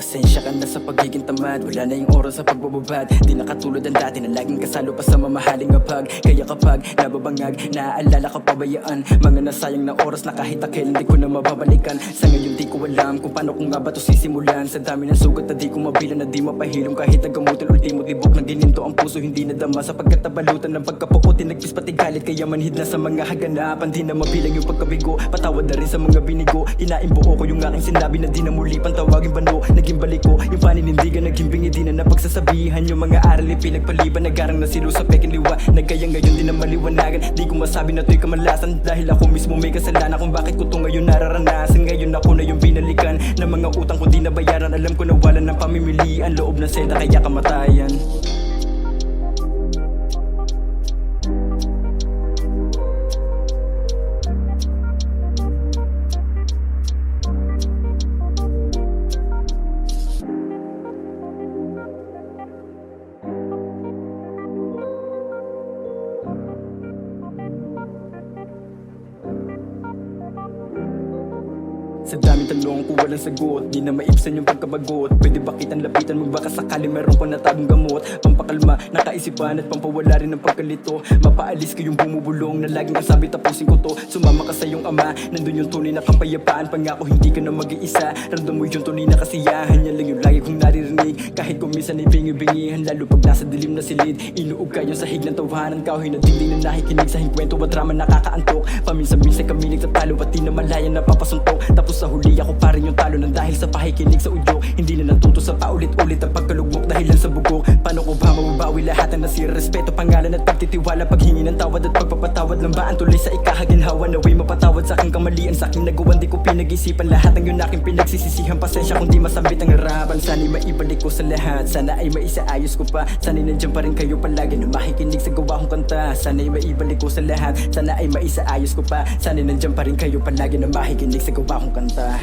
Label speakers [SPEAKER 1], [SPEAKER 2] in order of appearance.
[SPEAKER 1] Pasensya ka na sa pagiging tamad, wala na yung oras sa pagbababad. Di na katulad ang dati na laging kasalo pa sa mamahaling apag. Kaya kapag nababangag, naaalala ka pabayaan, mga nasayang na oras na kahit kailan di ko na mababalikan. Sa ngayon di ko alam kung paano ko nga ba to sisimulan. Sa dami ng sugat na di ko mabilan, na di mapahilom kahit nagamutin. Ultimo tibok ng gininto ang puso hindi nadama, sapagkat nabalutan ng pagkapuot, tinagpis pati galit. Kaya manhid na sa mga haganapan, di na mabilang yung pagkabigo. Patawad na rin sa mga binigo, inaing buo ko yung aking sinabi na di na muli pang tawagin bano. Naging balik ko yung paninindigan, naging bingi di na napagsasabihan. Yung mga aral yung pinagpaliban, nagarang na silo sa peking liwa. Nagkaya ngayon di na maliwanagan, di ko masabi na to'y kamalasan. Dahil ako mismo may kasalanan kung bakit ko to ngayon nararanasan. Ngayon ako na yung binalikan ng mga utang ko di nabayaran. Alam ko na wala ng pamimilian, loob ng seda kaya kamatayan. Sa daming tanong ko walang sagot, di na maibsan yung pagkabagot. Pwede ba kitang lapitan mo baka sakali meron ko natagong gamot? Pampakalma, nakaisipan at pampawala rin ng pagkalito. Mapaalis ko yung bumubulong na laging kasabi tapusin ko to. Sumama ka sa iyong ama, nandun yung tunay na kapayapaan. Pangako hindi ka na mag-iisa, ramdam mo yung tunay na kasiyahan. Yan lang yung lagi kong naririnig, kahit kung minsan ay bingi-bingihan. Lalo pag nasa dilim na silid, inuog ka yung sahig ng tawanan. Kahoy na dingding na nakikinig sa hingkwento at drama nakakaantok. Paminsan-minsan kami nagtatalo at di na malaya napapasuntok. Tapos sa huli ako pa rin yung talo ng dahil sa pakikinig sa udyok. Hindi na natuto sa paulit-ulit ang pagkalugmok dahilan sa bugok. Paano ko ba mababawi lahat ng nasira? Respeto, pangalan at pagtitiwala, paghingi ng tawad at pagpapatawad lang ba ang tuloy sa ikahaginhawa? Naway mapatawad sa aking kamalian, sa aking nagawan di ko pinag-isipan. Lahat ng yun aking pinagsisisihan, pasensya kung di masambit ang harapan. Sana'y maibalik ko sa lahat, sana ay maisaayos ko pa. Sana'y nandiyan pa rin kayo palagi na makikinig sa gawa kong kanta. Sana'y maibalik ko sa lahat, sana ay maisaayos ko pa. Sana'y nandiyan pa rin kayo palagi na makikinig sa gawa kong kanta.